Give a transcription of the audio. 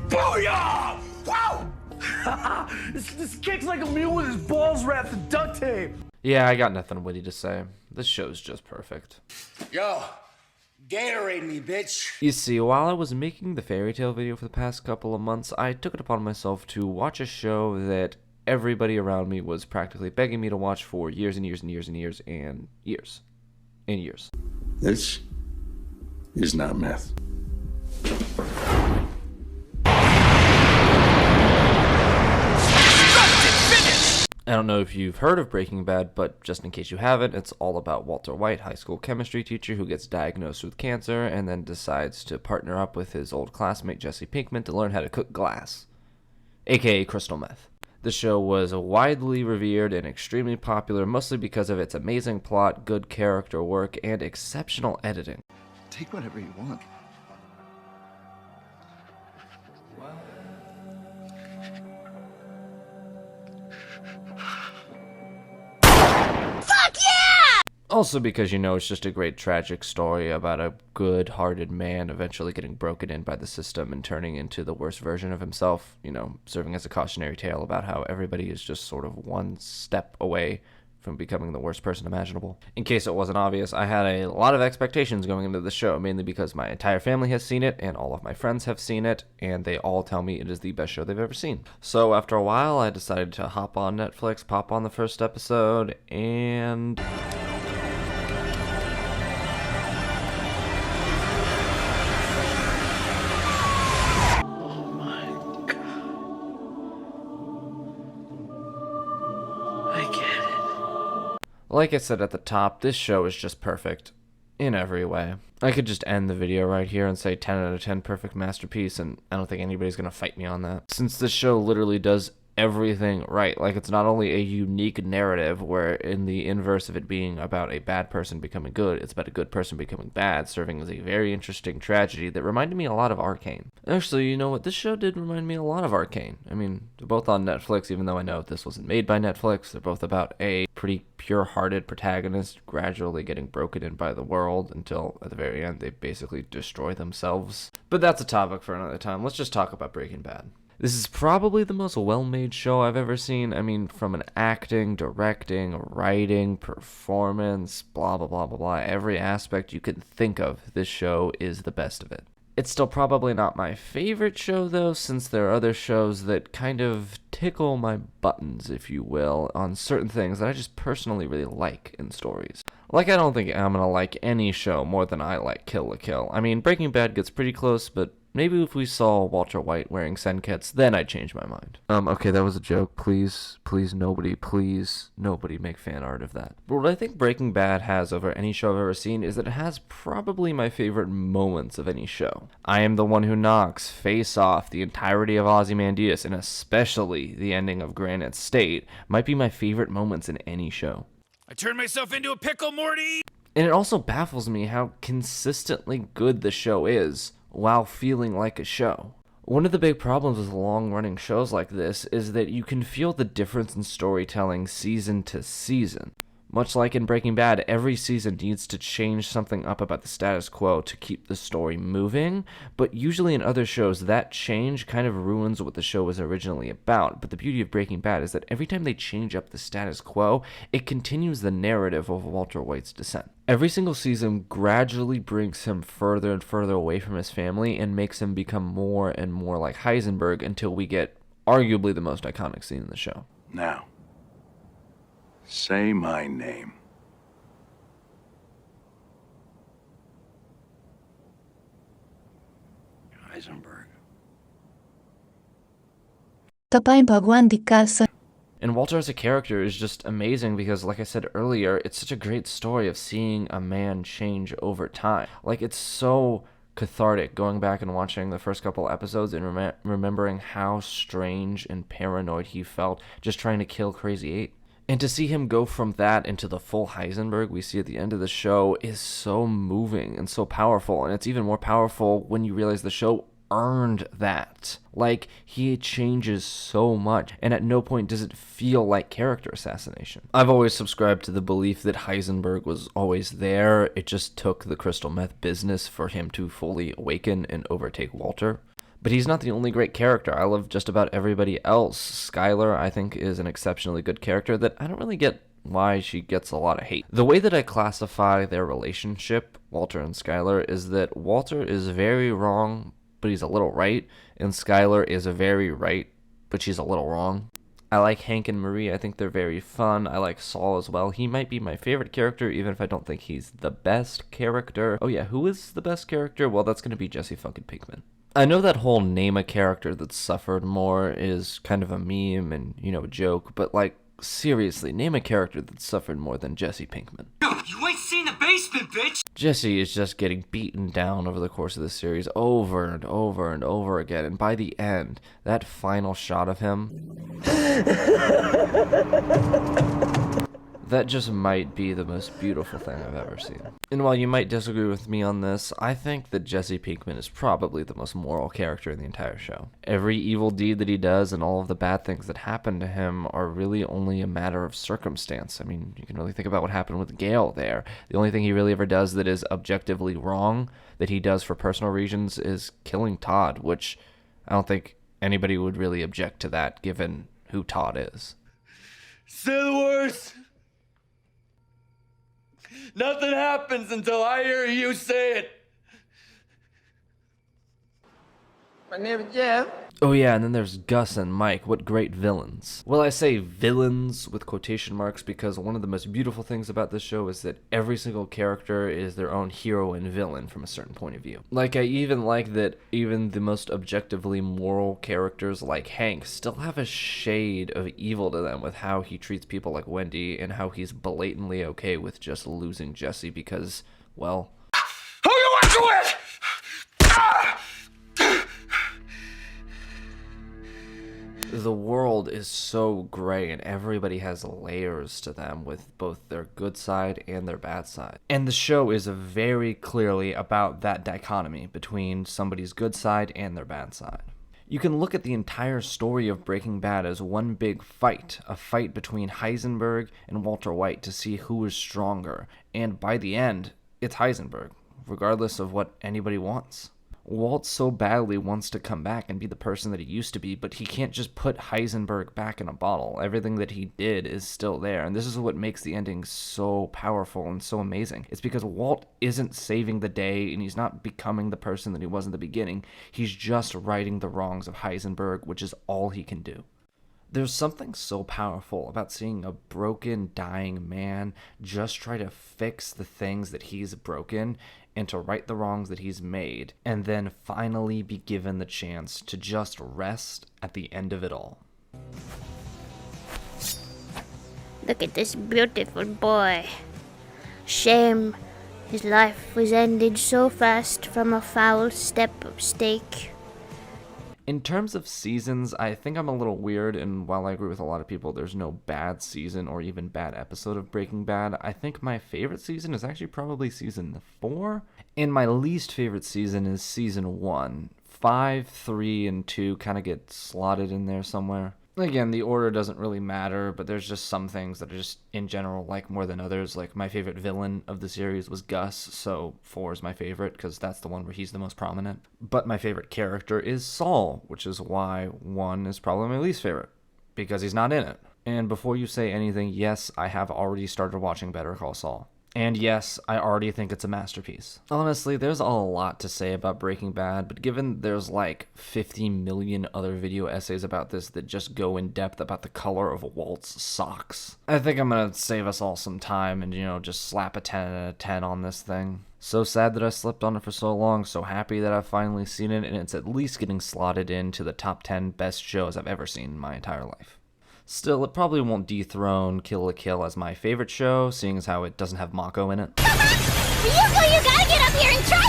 Booyah! Wow! this kicks like a mule with his balls wrapped in duct tape. Yeah, I got nothing witty to say. This show's just perfect. Yo, Gatorade me, bitch. You see, while I was making the fairy tale video for the past couple of months, I took it upon myself to watch a show that everybody around me was practically begging me to watch for years and years and years and years and years and years. This is not meth. I don't know if you've heard of Breaking Bad, but just in case you haven't, it's all about Walter White, high school chemistry teacher who gets diagnosed with cancer and then decides to partner up with his old classmate Jesse Pinkman to learn how to cook glass, aka crystal meth. The show was widely revered and extremely popular, mostly because of its amazing plot, good character work, and exceptional editing. Take whatever you want. Also because, you know, it's just a great tragic story about a good-hearted man eventually getting broken in by the system and turning into the worst version of himself, you know, serving as a cautionary tale about how everybody is just sort of one step away from becoming the worst person imaginable. In case it wasn't obvious, I had a lot of expectations going into the show, mainly because my entire family has seen it and all of my friends have seen it, and they all tell me it is the best show they've ever seen. So after a while, I decided to hop on Netflix, pop on the first episode, and... like I said at the top, this show is just perfect in every way. I could just end the video right here and say 10 out of 10 perfect masterpiece, and I don't think anybody's going to fight me on that. Since this show literally does everything right. Like, it's not only a unique narrative where in the inverse of it being about a bad person becoming good, it's about a good person becoming bad, serving as a very interesting tragedy that reminded me a lot of Arcane. Actually, you know what? This show did remind me a lot of Arcane. I mean, they're both on Netflix, even though I know this wasn't made by Netflix. They're both about a pretty pure-hearted protagonist gradually getting broken in by the world until, at the very end, they basically destroy themselves. But that's a topic for another time. Let's just talk about Breaking Bad. This is probably the most well-made show I've ever seen. I mean, from an acting, directing, writing, performance, blah, blah, blah, blah, blah, every aspect you could think of, this show is the best of it. It's still probably not my favorite show, though, since there are other shows that kind of tickle my buttons, if you will, on certain things that I just personally really like in stories. Like, I don't think I'm gonna like any show more than I like Kill la Kill. I mean, Breaking Bad gets pretty close, but maybe if we saw Walter White wearing Senkets, then I'd change my mind. Okay, that was a joke. Please nobody make fan art of that. But what I think Breaking Bad has over any show I've ever seen is that it has probably my favorite moments of any show. I Am the One Who Knocks, Face Off, the entirety of Ozymandias, and especially the ending of Granite State might be my favorite moments in any show. I turned myself into a pickle, Morty! And it also baffles me how consistently good the show is, while feeling like a show. One of the big problems with long-running shows like this is that you can feel the difference in storytelling season to season. Much like in Breaking Bad, every season needs to change something up about the status quo to keep the story moving, but usually in other shows, that change kind of ruins what the show was originally about. But the beauty of Breaking Bad is that every time they change up the status quo, it continues the narrative of Walter White's descent. Every single season gradually brings him further and further away from his family and makes him become more and more like Heisenberg until we get arguably the most iconic scene in the show. Now, say my name. Heisenberg. तपाईँ भगवान धिक्कार. And Walter as a character is just amazing because, like I said earlier, it's such a great story of seeing a man change over time. Like, it's so cathartic going back and watching the first couple episodes and remembering how strange and paranoid he felt just trying to kill Crazy 8. And to see him go from that into the full Heisenberg we see at the end of the show is so moving and so powerful. And it's even more powerful when you realize the show earned that. Like, he changes so much, and at no point does it feel like character assassination. I've always subscribed to the belief that Heisenberg was always there. It just took the crystal meth business for him to fully awaken and overtake Walter. But he's not the only great character. I love just about everybody else. Skylar, I think, is an exceptionally good character that I don't really get why she gets a lot of hate. The way that I classify their relationship, Walter and Skylar, is that Walter is very wrong, but he's a little right, and Skylar is very right, but she's a little wrong. I like Hank and Marie. I think they're very fun. I like Saul as well. He might be my favorite character, even if I don't think he's the best character. Oh yeah, who is the best character? Well, that's going to be Jesse fucking Pinkman. I know that whole name a character that suffered more is kind of a meme and, you know, a joke, but like, seriously, name a character that suffered more than Jesse Pinkman. You ain't seen the basement, bitch! Jesse is just getting beaten down over the course of the series over and over and over again, and by the end, that final shot of him, that just might be the most beautiful thing I've ever seen. And while you might disagree with me on this, I think that Jesse Pinkman is probably the most moral character in the entire show. Every evil deed that he does and all of the bad things that happen to him are really only a matter of circumstance. I mean, you can really think about what happened with Gale there. The only thing he really ever does that is objectively wrong, that he does for personal reasons, is killing Todd, which I don't think anybody would really object to that given who Todd is. Say the worst. Nothing happens until I hear you say it. My name is Jeff. Oh yeah, and then there's Gus and Mike. What great villains. Well, I say villains with quotation marks because one of the most beautiful things about this show is that every single character is their own hero and villain from a certain point of view. Like, I even like that even the most objectively moral characters like Hank still have a shade of evil to them with how he treats people like Wendy and how he's blatantly okay with just losing Jesse because, well... Who you working with? The world is so gray and everybody has layers to them with both their good side and their bad side. And the show is very clearly about that dichotomy between somebody's good side and their bad side. You can look at the entire story of Breaking Bad as one big fight, a fight between Heisenberg and Walter White to see who is stronger. And by the end, it's Heisenberg, regardless of what anybody wants. Walt so badly wants to come back and be the person that he used to be, but he can't just put Heisenberg back in a bottle. Everything that he did is still there, and this is what makes the ending so powerful and so amazing. It's because Walt isn't saving the day, and he's not becoming the person that he was in the beginning. He's just righting the wrongs of Heisenberg, which is all he can do. There's something so powerful about seeing a broken, dying man just try to fix the things that he's broken and to right the wrongs that he's made, and then finally be given the chance to just rest at the end of it all. Look at this beautiful boy. Shame his life was ended so fast from a foul step of steak. In terms of seasons, I think I'm a little weird, and while I agree with a lot of people, there's no bad season or even bad episode of Breaking Bad. I think my favorite season is actually probably season 4, and my least favorite season is season 1. 5, 3, and 2 kind of get slotted in there somewhere. Again, the order doesn't really matter, but there's just some things that are just, in general, like more than others. Like, my favorite villain of the series was Gus, so 4 is my favorite, because that's the one where he's the most prominent. But my favorite character is Saul, which is why 1 is probably my least favorite, because he's not in it. And before you say anything, yes, I have already started watching Better Call Saul. And yes, I already think it's a masterpiece. Honestly, there's a lot to say about Breaking Bad, but given there's like 50 million other video essays about this that just go in depth about the color of Walt's socks, I think I'm gonna save us all some time and, just slap a 10 out of 10 on this thing. So sad that I slept on it for so long, so happy that I've finally seen it, and it's at least getting slotted into the top 10 best shows I've ever seen in my entire life. Still, it probably won't dethrone Kill la Kill as my favorite show, seeing as how it doesn't have Mako in it. Ryuko, you gotta get up here and try!